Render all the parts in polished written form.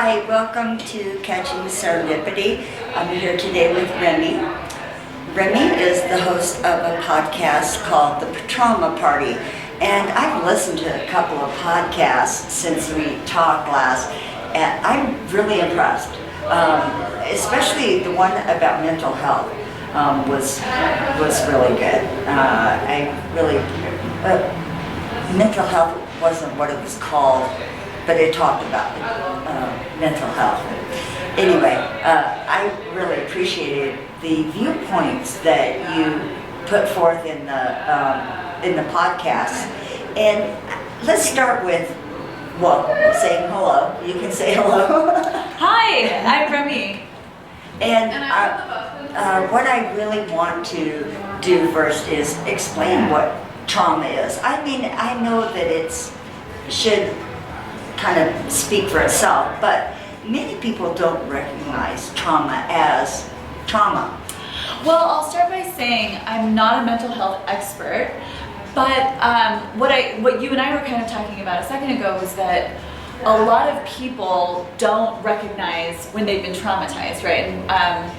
Hi, welcome to Catching Serendipity. I'm here today with Remy. Remy is the host of a podcast called The Trauma Party. And I've listened to a couple of podcasts since we talked last, and I'm really impressed. Especially the one about mental health was really good. Mental health wasn't what it was called, but it talked about mental health. Anyway, I really appreciated the viewpoints that you put forth in the podcast. And let's start with, saying hello. You can say hello. Hi, I'm Remy. And what I really want to do first is explain what trauma is. I mean, I know that it should kind of speak for itself, but many people don't recognize trauma as trauma. Well, I'll start by saying I'm not a mental health expert, but what you and I were kind of talking about a second ago was that a lot of people don't recognize when they've been traumatized, right? And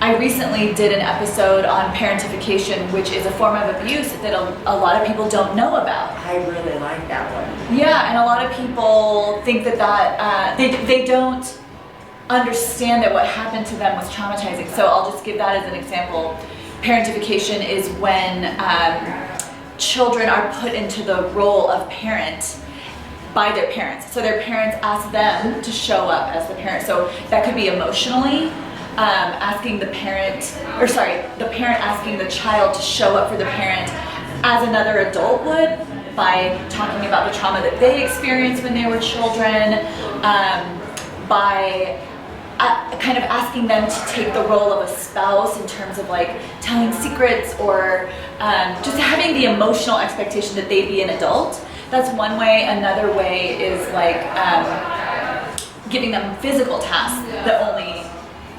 I recently did an episode on parentification, which is a form of abuse that a lot of people don't know about. I really like that one. Yeah, and a lot of people think that they don't understand that what happened to them was traumatizing. So I'll just give that as an example. Parentification is when children are put into the role of parent by their parents. So their parents ask them to show up as the parent. So that could be emotionally, the parent asking the child to show up for the parent as another adult would, by talking about the trauma that they experienced when they were children, by kind of asking them to take the role of a spouse in terms of like telling secrets, or just having the emotional expectation that they be an adult. That's one way. Another way is like giving them physical tasks that only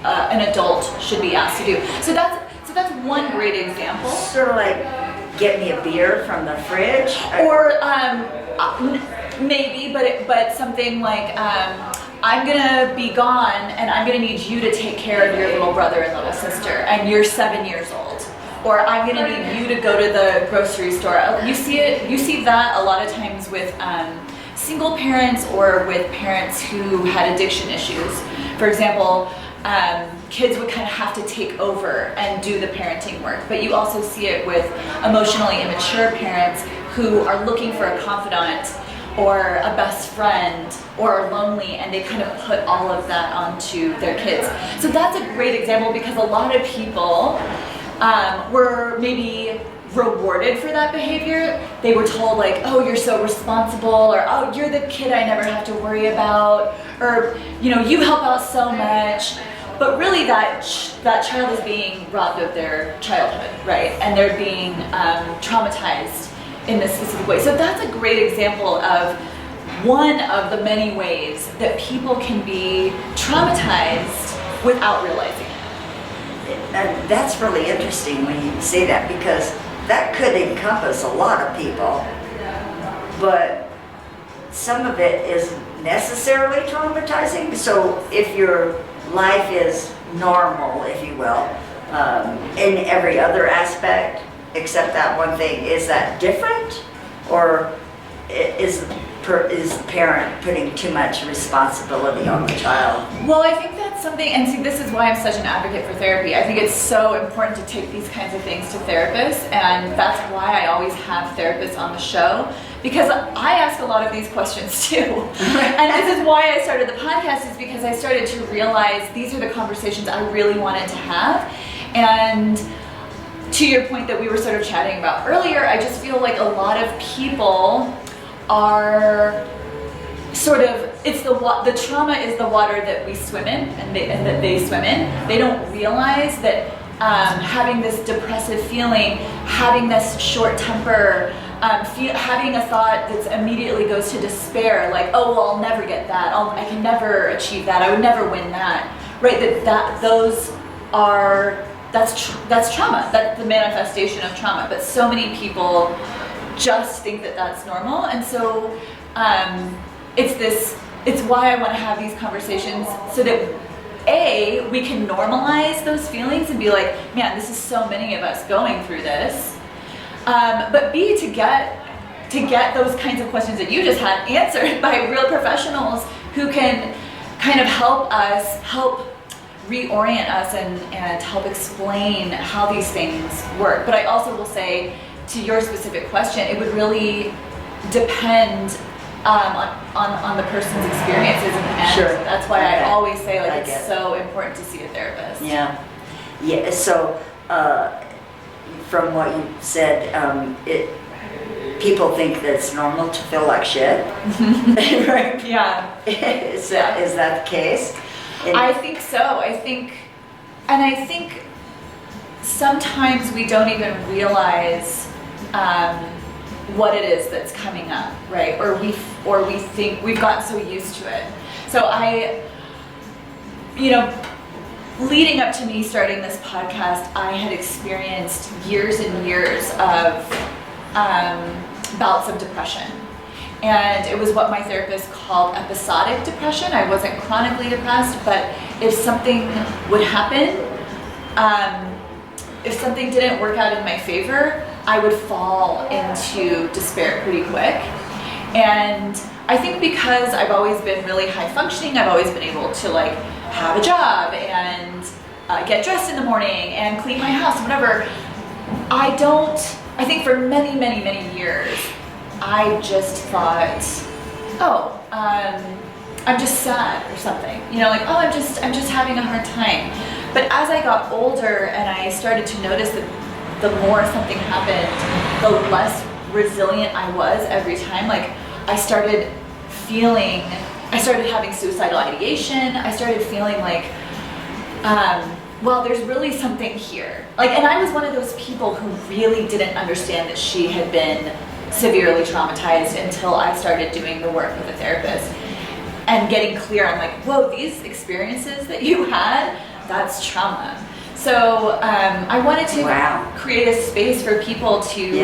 an adult should be asked to do. So that's one great example. Sort of like, get me a beer from the fridge, or maybe, but something like, I'm gonna be gone and I'm gonna need you to take care of your little brother and little sister, and you're 7 years old. Or I'm gonna need you to go to the grocery store. You see that a lot of times with single parents, or with parents who had addiction issues. For example, kids would kind of have to take over and do the parenting work. But you also see it with emotionally immature parents who are looking for a confidant or a best friend, or are lonely, and they kind of put all of that onto their kids. So that's a great example, because a lot of people were maybe rewarded for that behavior. They were told like, oh, you're so responsible, or oh, you're the kid I never have to worry about, or you help out so much. But really that child is being robbed of their childhood, right? And they're being traumatized in this specific way. So that's a great example of one of the many ways that people can be traumatized without realizing it. And that's really interesting when you say that, because that could encompass a lot of people, but some of it isn't necessarily traumatizing. So if your life is normal, if you will, in every other aspect except that one thing, is that different? Or is the parent putting too much responsibility on the child? Well, I think that's something, and see, this is why I'm such an advocate for therapy. I think it's so important to take these kinds of things to therapists, and that's why I always have therapists on the show, because I ask a lot of these questions too. And this is why I started the podcast, is because I started to realize these are the conversations I really wanted to have. And to your point that we were sort of chatting about earlier, I just feel like a lot of people are sort of, the trauma is the water that we swim in, and that they swim in. They don't realize that having this depressive feeling, having this short temper, having a thought that immediately goes to despair, like, oh, well, I'll never get that, I can never achieve that, I would never win that, right? That's trauma. That's the manifestation of trauma. But so many people just think that that's normal, and so it's this it's why I want to have these conversations so that A, we can normalize those feelings and be like, man, this is so many of us going through this. But B, to get those kinds of questions that you just had answered by real professionals who can kind of help reorient us and help explain how these things work. But I also will say, to your specific question, it would really depend on the person's experiences, and Sure. that's why I always say, like, I it's get it. so important to see a therapist. Yeah. So from what you said, people think that it's normal to feel like shit, right? Yeah. Is that the case? I think so. I think sometimes we don't even realize what it is that's coming up, right? Or we think we've gotten so used to it. So leading up to me starting this podcast, I had experienced years and years of bouts of depression. And it was what my therapist called episodic depression. I wasn't chronically depressed, but if something would happen, if something didn't work out in my favor, I would fall into despair pretty quick. And I think because I've always been really high functioning, I've always been able to like have a job and get dressed in the morning and clean my house, whatever. I think for many, many, many years, I just thought, I'm just sad or something. I'm just having a hard time. But as I got older and I started to notice that the more something happened, the less resilient I was every time. Like I started having suicidal ideation. I started feeling like, there's really something here. And I was one of those people who really didn't understand that she had been severely traumatized until I started doing the work with a therapist and getting clear on like, whoa, these experiences that you had, that's trauma. So I wanted to create a space for people to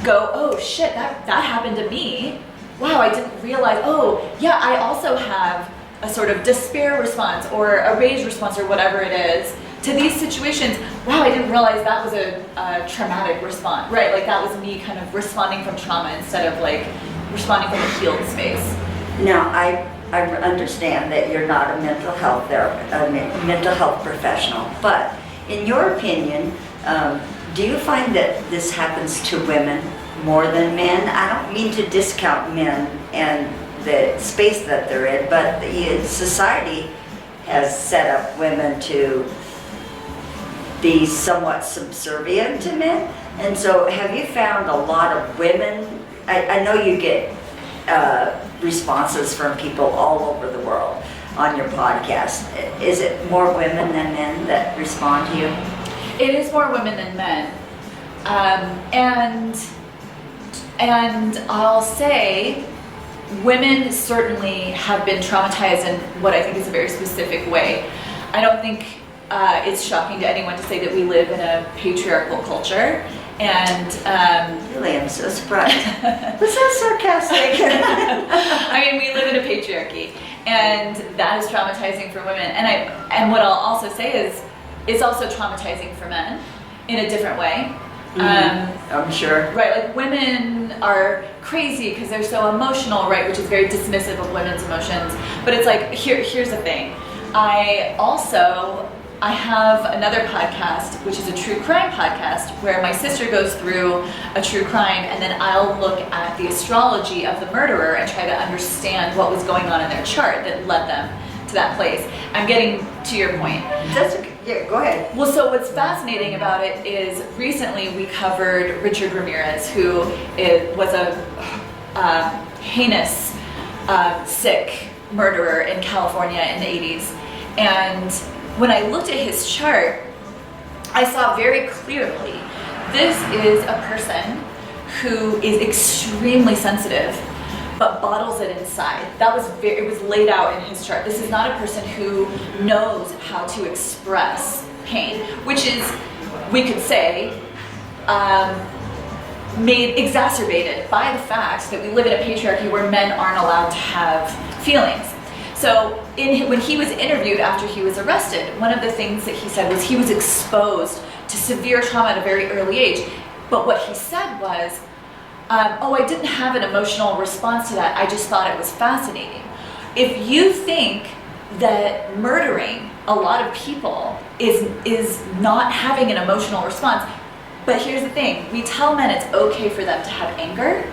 go, oh shit, that happened to me. Wow, I didn't realize, I also have a sort of despair response or a rage response or whatever it is to these situations. Wow, I didn't realize that was a traumatic response, right? Like that was me kind of responding from trauma instead of like responding from a healed space. Now, I understand that you're not a mental health therapist, a mental health professional, but in your opinion, do you find that this happens to women more than men? I don't mean to discount men and the space that they're in, but society has set up women to be somewhat subservient to men. And so have you found a lot of women, I know you get responses from people all over the world on your podcast. Is it more women than men that respond to you? It is more women than men. And I'll say women certainly have been traumatized in what I think is a very specific way. I don't think it's shocking to anyone to say that we live in a patriarchal culture. And really, I'm so surprised. Was that sarcastic? I mean, we live in a patriarchy, and that is traumatizing for women. And what I'll also say is, it's also traumatizing for men in a different way. I'm sure. Right, like women are crazy because they're so emotional, right, which is very dismissive of women's emotions. But it's like, here's the thing. I have another podcast, which is a true crime podcast, where my sister goes through a true crime, and then I'll look at the astrology of the murderer and try to understand what was going on in their chart that led them to that place. I'm getting to your point. That's okay. Yeah, go ahead. Well, so what's fascinating about it is recently we covered Richard Ramirez, who was a heinous, sick murderer in California in the 80s. And when I looked at his chart, I saw very clearly this is a person who is extremely sensitive, but bottles it inside. It was laid out in his chart. This is not a person who knows how to express pain, which is, we could say, exacerbated by the fact that we live in a patriarchy where men aren't allowed to have feelings. So when he was interviewed after he was arrested, one of the things that he said was he was exposed to severe trauma at a very early age. But what he said was, I didn't have an emotional response to that. I just thought it was fascinating. If you think that murdering a lot of people is not having an emotional response, but here's the thing, we tell men it's okay for them to have anger,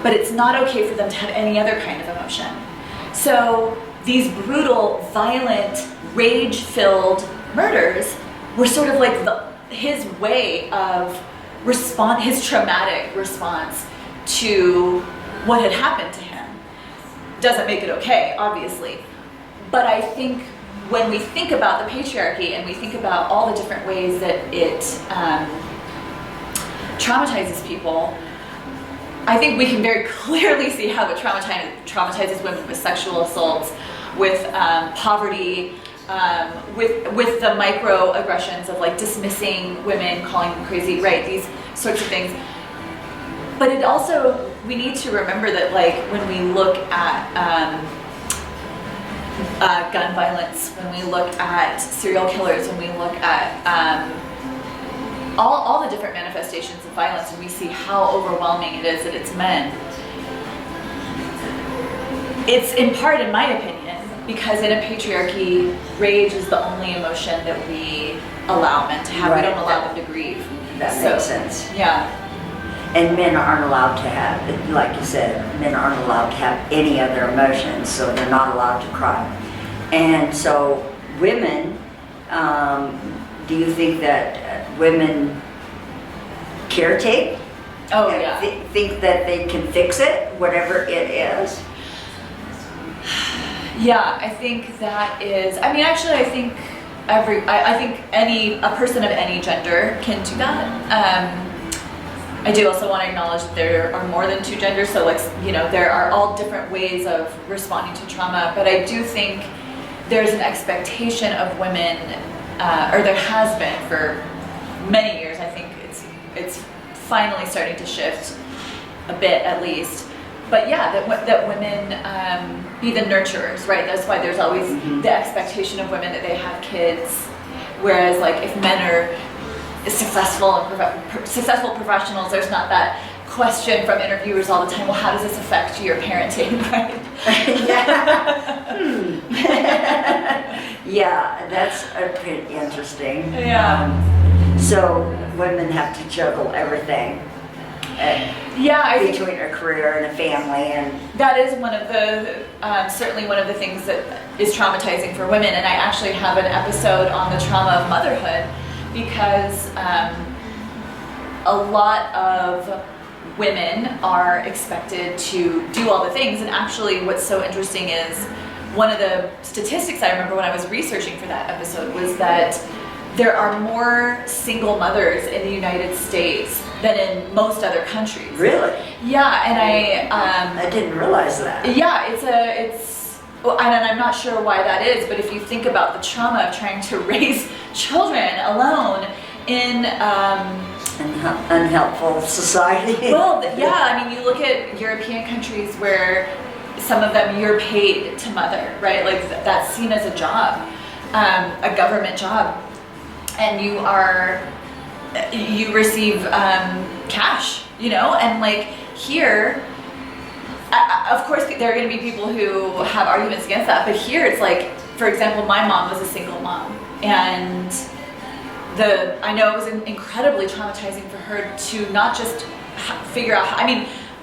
but it's not okay for them to have any other kind of emotion. So these brutal, violent, rage-filled murders were sort of like his way of his traumatic response to what had happened to him. Doesn't make it okay, obviously. But I think when we think about the patriarchy and we think about all the different ways that it traumatizes people, I think we can very clearly see how it traumatizes women with sexual assaults, with poverty, with the microaggressions of like dismissing women, calling them crazy, right? These sorts of things. But it also, we need to remember that like when we look at gun violence, when we look at serial killers, when we look at all the different manifestations of violence, and we see how overwhelming it is that it's men. It's in part, in my opinion, because in a patriarchy, rage is the only emotion that we allow men to have. Right. We don't allow them to grieve. That makes sense. Yeah. And men aren't allowed to have, like you said, men aren't allowed to have any other emotions, so they're not allowed to cry. And so women, do you think that women caretake? Oh, yeah. Think that they can fix it, whatever it is? Yeah, I think that is, I mean, actually, I think I think a person of any gender can do that. I do also want to acknowledge that there are more than two genders, so like, there are all different ways of responding to trauma, but I do think there's an expectation of women, or there has been for many years. I think it's finally starting to shift a bit, at least. But yeah, that women be the nurturers, right? That's why there's always the expectation of women that they have kids, whereas like if men are successful professionals, there's not that question from interviewers all the time, well, how does this affect your parenting, right? Yeah, that's pretty interesting. Yeah. So women have to juggle everything. Between a career and a family, and that is one of the certainly one of the things that is traumatizing for women. And I actually have an episode on the trauma of motherhood, because a lot of women are expected to do all the things. And actually what's so interesting is one of the statistics I remember when I was researching for that episode was that there are more single mothers in the United States than in most other countries. Really? Yeah, and I didn't realize that. Yeah, and I'm not sure why that is, but if you think about the trauma of trying to raise children alone in unhelpful society. Well, yeah, I mean, you look at European countries where some of them you're paid to mother, right? Like that's seen as a job, a government job, and you receive cash, and like here, of course there are going to be people who have arguments against that, but here it's like, for example, my mom was a single mom, and I know it was incredibly traumatizing for her to not just figure out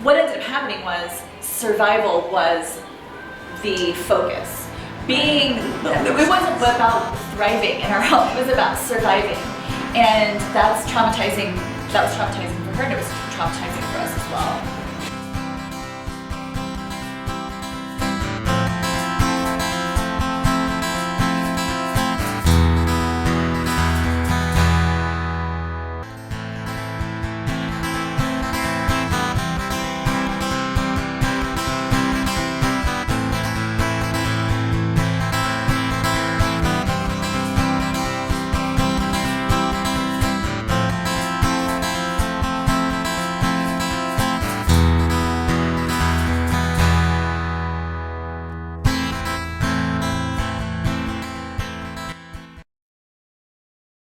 what ended up happening was survival was the focus. It wasn't about thriving in our health, it was about surviving. And that's traumatizing. That was traumatizing for her, and it was traumatizing for us as well.